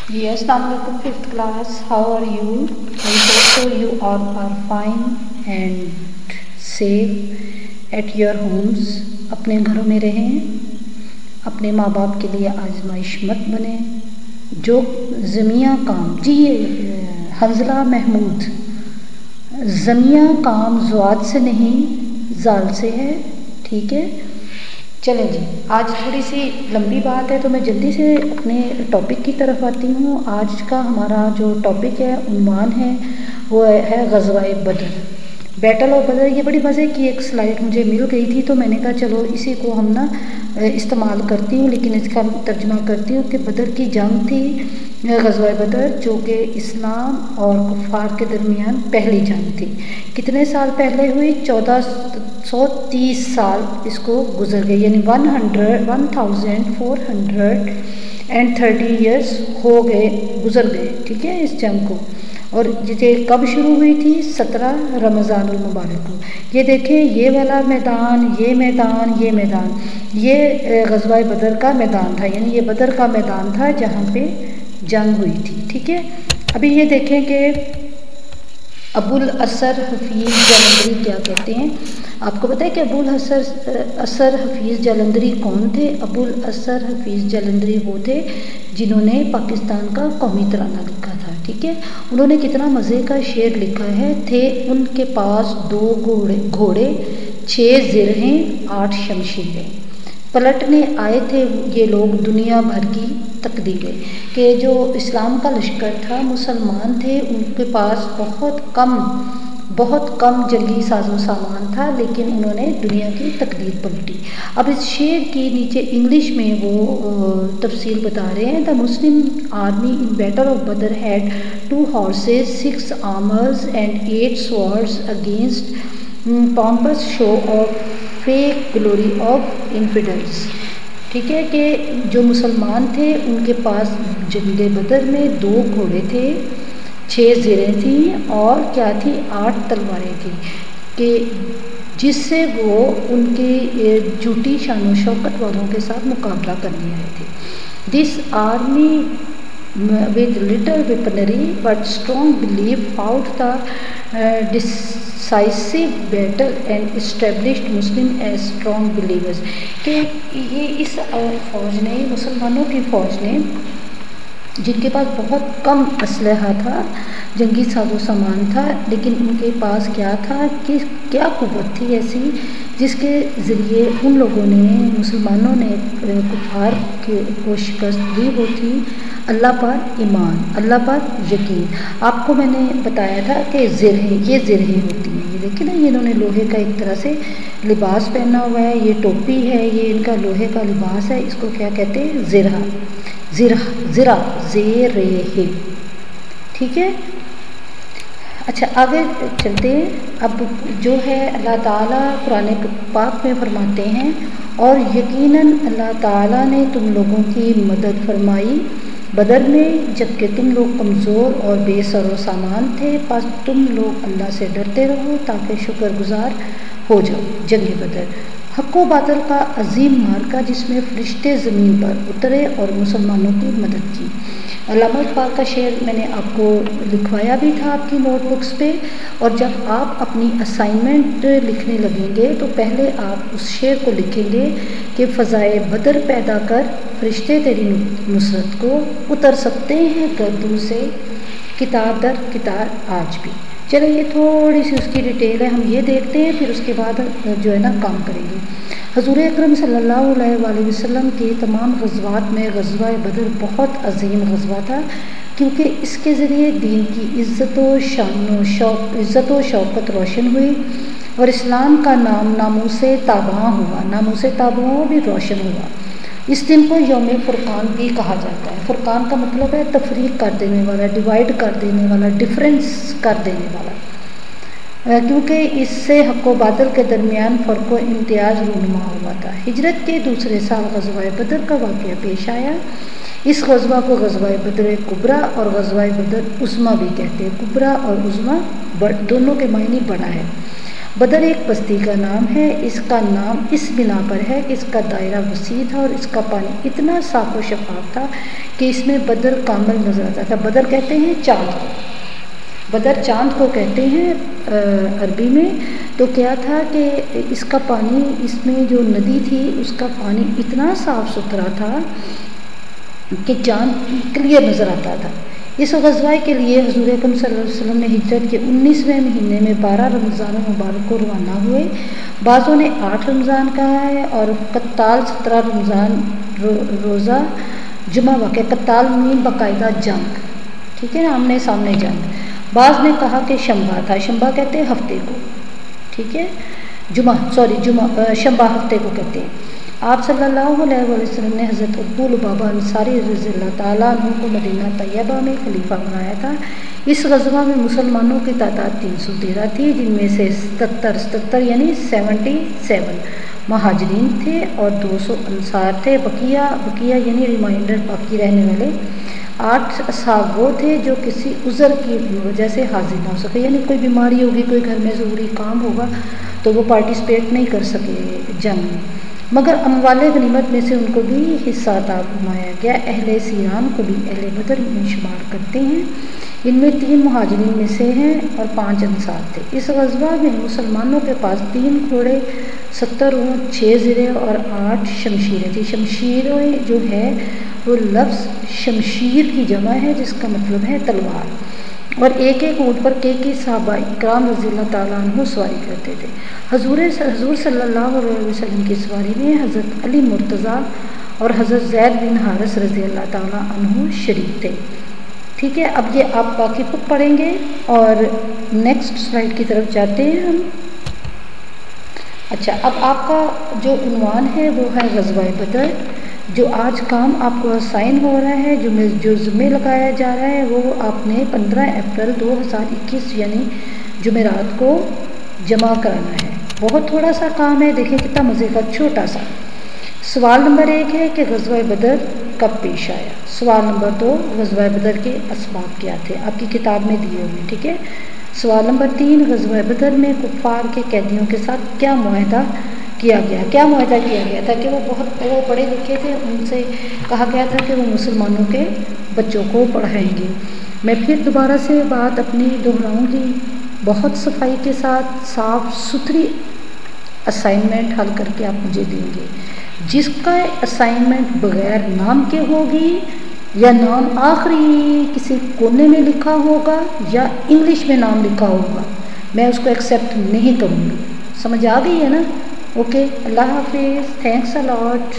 Yes, Assalamualaikum, fifth class. How are you? I hope so you all are fine and safe at your homes. अपने घरों में रहें, अपने माँ बाप के लिए आजमाइश मत बने। जो ज़मिया काम जी हंजला महमूद, ज़मिया काम ज़्वाद से नहीं ज़ाल से है, ठीक है। चलें जी, आज थोड़ी सी लंबी बात है तो मैं जल्दी से अपने टॉपिक की तरफ आती हूँ। आज का हमारा जो टॉपिक है, उन्वान है, वो है ग़ज़वाए बदर, बैटल ऑफ बदर। ये बड़ी मज़े की एक स्लाइड मुझे मिल गई थी तो मैंने कहा चलो इसी को हम ना इस्तेमाल करती हूँ, लेकिन इसका तर्जुमा करती हूँ कि बदर की जंग थी, ग़ज़वाए बदर, जो कि इस्लाम और कुफ़ार के दरमियान पहली जंग थी। कितने साल पहले हुई? 1430 साल इसको गुजर गए, यानी 1430 ईयर्स हो गए, गुजर गए, ठीक है, इस जंग को। और ये कब शुरू हुई थी? 17 रमज़ानुल मुबारक को। ये देखें, ये वाला मैदान, ये मैदान, ये मैदान, ये ग़ज़वाए बदर का मैदान था, यानी ये बदर का मैदान था जहाँ पे जंग हुई थी, ठीक है। अभी ये देखें कि अबुल असर हफीज़ जलंधरी क्या कहते हैं। आपको पता है कि अबुल असर हफीज़ जलंधरी कौन थे? अबुल असर हफीज़ जलंधरी वो थे जिन्होंने पाकिस्तान का कौमी तराना लिखा था, ठीक है। उन्होंने कितना मज़े का शेर लिखा है। थे उनके पास 2 घोड़े 6 ज़िरहें 8 शमशीरें, पलटने आए थे ये लोग दुनिया भर की तकदीरें। कि जो इस्लाम का लश्कर था, मुसलमान थे, उनके पास बहुत कम जंगी साजो सामान था, लेकिन उन्होंने दुनिया की तकदीर पलटी। अब इस शेर की नीचे इंग्लिश में वो तफसील बता रहे हैं। The Muslim army in battle of बदर had 2 horses, 6 armors and 8 swords against pompous show of fake glory of infidels, ठीक है। कि जो मुसलमान थे उनके पास जंगे बदर में 2 घोड़े थे, 6 ज़िरें थी और क्या थी, 8 तलवारें थी, कि जिससे वो उनके झूठी शान शौकत वालों के साथ मुकाबला करने आए थे। This army with little weaponry but strong belief fought the decisive battle and established Muslim as strong believers। कि ये इस फ़ौज ने, मुसलमानों की फ़ौज ने, जिनके पास बहुत कम असलहा था, जंगी साजो सामान था, लेकिन उनके पास क्या था, कि क्या कुव्वत थी ऐसी जिसके ज़रिए उन लोगों ने, मुसलमानों ने कुफार को शिकस्त दी। वो थी अल्लाह पर ईमान, अल्लाह पर यकीन। आपको मैंने बताया था कि ज़िरहें, ये ज़िरहें होती हैं, ये देखिए ना, ये इन्होंने लोहे का एक तरह से लिबास पहना हुआ है, ये टोपी है, ये इनका लोहे का लिबास है, इसको क्या कहते हैं? ज़िरा, ज़िरा, ज़ेरेहे, ठीक है। अच्छा, आगे चलते हैं। अब जो है अल्लाह ताला कुरान पाक में फरमाते हैं, और यकीनन अल्लाह ताला ने तुम लोगों की मदद फरमाई बदर में, जबकि तुम लोग कमज़ोर और बेसरो सामान थे, बस तुम लोग अल्लाह से डरते रहो ताकि शुक्रगुजार हो जाओ। जंग बदर हक़ व बातिल का अजीम मार्का, जिसमें फरिश्ते ज़मीन पर उतरे और मुसलमानों की मदद की। अल्लामा इक़बाल का शेर मैंने आपको लिखवाया भी था आपकी नोटबुक्स पे, और जब आप अपनी असाइनमेंट लिखने लगेंगे तो पहले आप उस शेर को लिखेंगे कि फ़ज़ाए बदर पैदा कर, फरिश्ते तेरी नुसरत को उतर सकते हैं गर्दों से कितार दर कितार आज भी। चलो, ये थोड़ी सी उसकी डिटेल है, हम ये देखते हैं, फिर उसके बाद जो है ना काम करेंगे। हज़ूर अकरम सल्लल्लाहु अलैहि वसल्लम के तमाम ग़ज़वात में ग़ज़वाए बदर बहुत अजीम ग़ज़वा था, क्योंकि इसके ज़रिए दीन की इज़्ज़त व शौक़त रोशन हुई और इस्लाम का नाम नामूसे ताबा हुआ, नामूसे ताबा भी रोशन हुआ। इस दिन को यौम फ़ुरक़ान भी कहा जाता है। फ़ुरक़ान का मतलब है तफरीक कर देने वाला, डिवाइड कर देने वाला, डिफरेंस कर देने वाला, क्योंकि इससे हक़ व बातिल के दरमियान फ़र्क़ व इम्तियाज़ रूनुमा हुआ था। हिजरत के दूसरे साल ग़ज़वाए बदर का वाक़या पेश आया। इस ग़ज़वा को ग़ज़वाए बदर कुबरा और ग़ज़वाए बदर उज़्मा भी कहते हैं। कुबरा और उज़्मा दोनों के मायने बड़ा है। بدر ایک بستی کا نام ہے، اس کا نام اس بنا پر ہے کہ اس کا دائرہ وسیع تھا اور اس کا پانی اتنا صاف و شفاف تھا کہ اس میں بدر کامل نظر آتا تھا۔ بدر کہتے ہیں چاند کو، بدر چاند کو کہتے ہیں عربی میں۔ تو کیا تھا کہ اس کا پانی، اس میں جو ندی تھی اس کا پانی اتنا صاف ستھرا تھا کہ چاند کلیئر نظر آتا تھا۔ اس غزوہ کے لیے حضور اکرم صلی اللہ علیہ وسلم نے ہجرت کے 19ویں مہینے میں 12 رمضان مبارک کو روانہ ہوئے۔ بعضوں نے 8 رمضان کہا ہے اور قتال 17 رمضان روزہ جمعہ واقع۔ قتال مین باقاعدہ جنگ، ٹھیک ہے نا، آمنے سامنے جنگ۔ بعض نے کہا کہ شنبہ تھا، شنبہ کہتے ہیں ہفتے کو، ٹھیک ہے، جمعہ شنبہ ہفتے کو کہتے ہیں۔ آپ صلی اللہ علیہ وسلم نے حضرت ابو لبابہ انصاری رضی اللہ تعالیٰ عنہ کو مدینہ طیبہ میں خلیفہ بنایا تھا۔ اس غزوہ میں مسلمانوں کی تعداد 313 تھی، جن میں سے 77 یعنی 77 مہاجرین تھے اور 200 انصار تھے۔ بقیہ یعنی ریمائنڈر، باقی رہنے والے 8 اصحاب وہ تھے جو کسی عذر کی وجہ سے حاضر نہ ہو سکے، یعنی کوئی بیماری ہوگی، کوئی گھر میں ضروری کام ہوگا تو وہ پارٹیسپیٹ نہیں کر سکے جنگ میں، مگر اموال غنیمت میں سے ان کو بھی حصہ عطا فرمایا گیا۔ اہل سیران کو بھی اہل بدر میں شمار کرتے ہیں، ان میں 3 مہاجرین میں سے ہیں اور 5 انصار تھے۔ اس غزوہ میں مسلمانوں کے پاس 3 گھوڑے، 70 اونٹ، 6 زرے اور 8 شمشیریں تھیں۔ شمشیریں جو ہے وہ لفظ شمشیر کی جمع ہے جس کا مطلب ہے تلوار، اور ایک اونٹ پر کئی صحابہ اکرام رضی اللہ تعالیٰ عنہ سواری کرتے تھے۔ حضور صلی اللہ علیہ وسلم کی سواری میں حضرت علی مرتضیٰ اور حضرت زید بن حارث رضی اللہ تعالیٰ عنہ شریک تھے، ٹھیک ہے۔ اب یہ آپ باقی بک پڑھیں گے اور نیکسٹ سلائیڈ کی طرف جاتے ہیں ہم۔ اچھا، اب آپ کا جو عنوان ہے وہ ہے غزوہ بدر۔ جو آج کام آپ کو اسائن ہو رہا ہے، جو ذمہ لگایا جا رہا ہے، وہ آپ نے 15 اپریل 2021 یعنی جمعرات کو جمع کرانا ہے۔ بہت تھوڑا سا کام ہے، دیکھیں کتنا مزے کا، چھوٹا سا۔ سوال نمبر 1 ہے کہ غزوہ بدر کب پیش آیا۔ سوال نمبر 2 غزوہ بدر کے اسباب کیا تھے، آپ کی کتاب میں دیے ہوئے، ٹھیک ہے۔ سوال نمبر 3 غزوہ بدر میں کفار کے قیدیوں کے ساتھ کیا معاہدہ کیا گیا، کیا معاہدہ کیا گیا تھا کہ وہ پڑھے لکھے تھے، ان سے کہا گیا تھا کہ وہ مسلمانوں کے بچوں کو پڑھائیں گے۔ میں پھر دوبارہ سے بات اپنی دہراؤں گی، بہت صفائی کے ساتھ صاف ستھری اسائنمنٹ حل کر کے آپ مجھے دیں گے۔ جس کا اسائنمنٹ بغیر نام کے ہوگی یا نام آخری کسی کونے میں لکھا ہوگا یا انگلش میں نام لکھا ہوگا، میں اس کو ایکسیپٹ نہیں کروں گی۔ سمجھ آ گئی ہے نا؟ اوکے، اللہ حافظ، تھینکس اے لاٹ۔